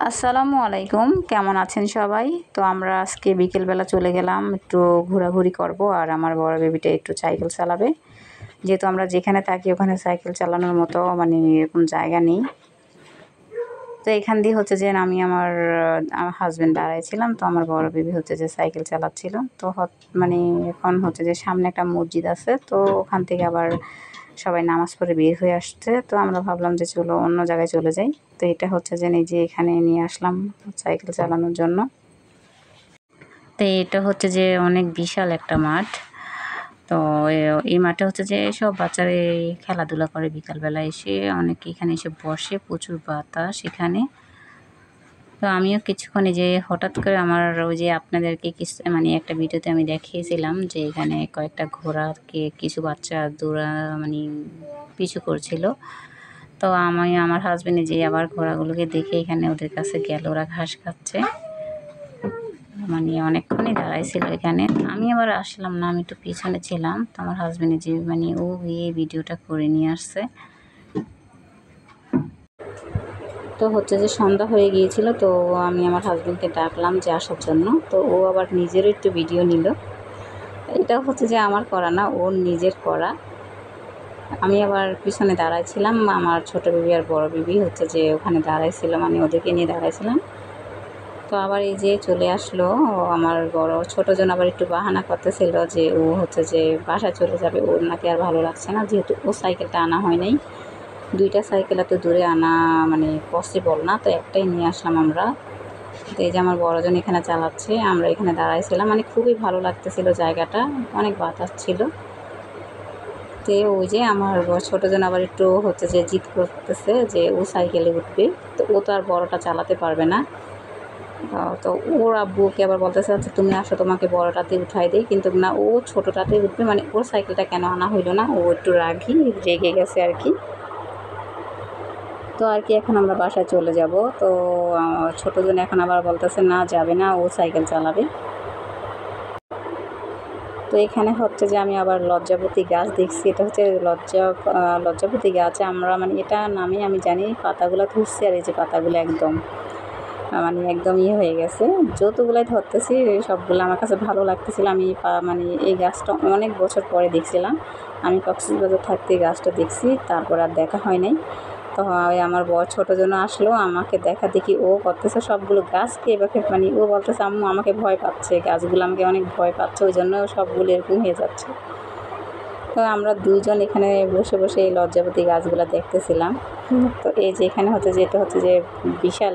আসসালামু আলাইকুম, কেমন আছেন সবাই? তো আমরা আজকে বিকেলবেলা চলে গেলাম, একটু ঘোরাঘুরি করব। আর আমার বড় বেবিটা একটু সাইকেল চালাবে, যেহেতু আমরা যেখানে থাকি ওখানে সাইকেল চালানোর মতো মানে এরকম জায়গা নেই। তো এখান দিয়ে হচ্ছে যে আমি আমার হাজব্যান্ড দাঁড়াইছিলাম, তো আমার বড় বেবি হচ্ছে যে সাইকেল চালাচ্ছিল। তো মানে এখন হচ্ছে যে সামনে একটা মসজিদ আছে, তো ওখান থেকে আবার সবাই নামাজ পড়ে বের হয়ে আসছে। তো আমরা ভাবলাম যে চলো অন্য জায়গায় চলে যাই। তো এটা হচ্ছে যে এই যে এখানে নিয়ে আসলাম সাইকেল চালানোর জন্য। তো এটা হচ্ছে যে অনেক বিশাল একটা মাঠ। তো এই মাঠে হচ্ছে যে সব বাচ্চারা খেলাধুলা করে, বিকালবেলা এসে অনেকে এখানে এসে বসে, প্রচুর বাতাস এখানে। তো আমিও কিছুক্ষণ যে হঠাৎ করে আমার ওই যে আপনাদেরকে কিছু মানে একটা ভিডিওতে আমি দেখিয়েছিলাম যে এখানে কয়েকটা ঘোড়াকে কিছু বাচ্চা মানে পিছু করছিল। তো আমি আমার হাজবেন্ডে যে আবার ঘোড়াগুলোকে দেখে এখানে ওদের কাছে গেল, ওরা ঘাস খাচ্ছে। মানে অনেকক্ষণই দাঁড়াইছিল এখানে। আমি আবার আসলাম না, আমি একটু পিছনে ছিলাম। তো আমার হাজবেন্ডে যে মানে ও গিয়ে ভিডিওটা করে নিয়ে আসছে। তো হচ্ছে যে সন্ধ্যা হয়ে গিয়েছিল, তো আমি আমার হাজবেন্ডকে ডাকলাম যে আসার জন্য। তো ও আবার নিজেরও একটু ভিডিও নিল। এটা হচ্ছে যে আমার করা না, ওর নিজের করা। আমি আবার পিছনে দাঁড়াইছিলাম, আমার ছোট বেবি আর বড় বেবি হচ্ছে যে ওখানে দাঁড়াইছিল, মানে ওদেরকে নিয়ে দাঁড়াইছিলাম। তো আবার এই যে চলে আসলো আমার বড় ছোটোজন, আবার একটু বাহানা করতেছিল যে ও হচ্ছে যে বাসায় চলে যাবে, ওর নাকি আর ভালো লাগছে না, যেহেতু ও সাইকেলটা আনা হয় নাই। দুইটা সাইকেল এত দূরে আনা মানে পসিবল না, তো একটাই নিয়ে আসলাম আমরা। তো এই যে আমার বড়জন এখানে চালাচ্ছে, আমরা এখানে দাঁড়াইছিলাম, মানে খুবই ভালো লাগতেছিল জায়গাটা, অনেক বাতাস ছিল। তো ওই যে আমার ছোটোজন আবার একটু হচ্ছে যে জিদ করতেছে যে ও সাইকেলে উঠবে, তো ও তো আর বড়টা চালাতে পারবে না। তো ওর আব্বুকে আবার বলতেছে আচ্ছা তুমি আসো, তোমাকে বড়টাতে উঠাই দিই, কিন্তু না, ও ছোটোটাতে উঠবে। মানে ওর সাইকেলটা কেন আনা হইলো না, ও একটু রেগে গেছে আর কি। তো আর কি এখন আমরা বাসায় চলে যাব। তো ছোটোজন এখন আবার বলতেছে না যাবে না, ও সাইকেল চালাবে। তো এখানে হচ্ছে যে আমি আবার লজ্জাপতি গাছ দেখছি, এটা হচ্ছে লজ্জাপতি গাছ। আমরা মানে এটা নামে আমি জানি, পাতাগুলো ধরছি আর এই যে পাতাগুলো একদম মানে একদম হয়ে গেছে। যতগুলাই ধরতেছি সবগুলো আমার কাছে ভালো লাগতেছিল। আমি মানে এই গাছটা অনেক বছর পরে দেখছিলাম, আমি কক্সবাজার থাকতে গাছটা দেখছি, তারপর আর দেখা হয় নাই। তো আমার ছোটো জন্য আসলো, আমাকে দেখা দেখি ও করতেছে সবগুলো গাছকে এবার মানে ও বলতেছে আম্মু আমাকে ভয় পাচ্ছে, গাছগুলো আমাকে অনেক ভয় পাচ্ছে, ওই জন্য সবগুলো এরকম হয়ে যাচ্ছে। তো আমরা দুইজন এখানে বসে বসে এই লজ্জাপতি গাছগুলো দেখতেছিলাম। তো এই যে এখানে হচ্ছে যে এটা হচ্ছে যে বিশাল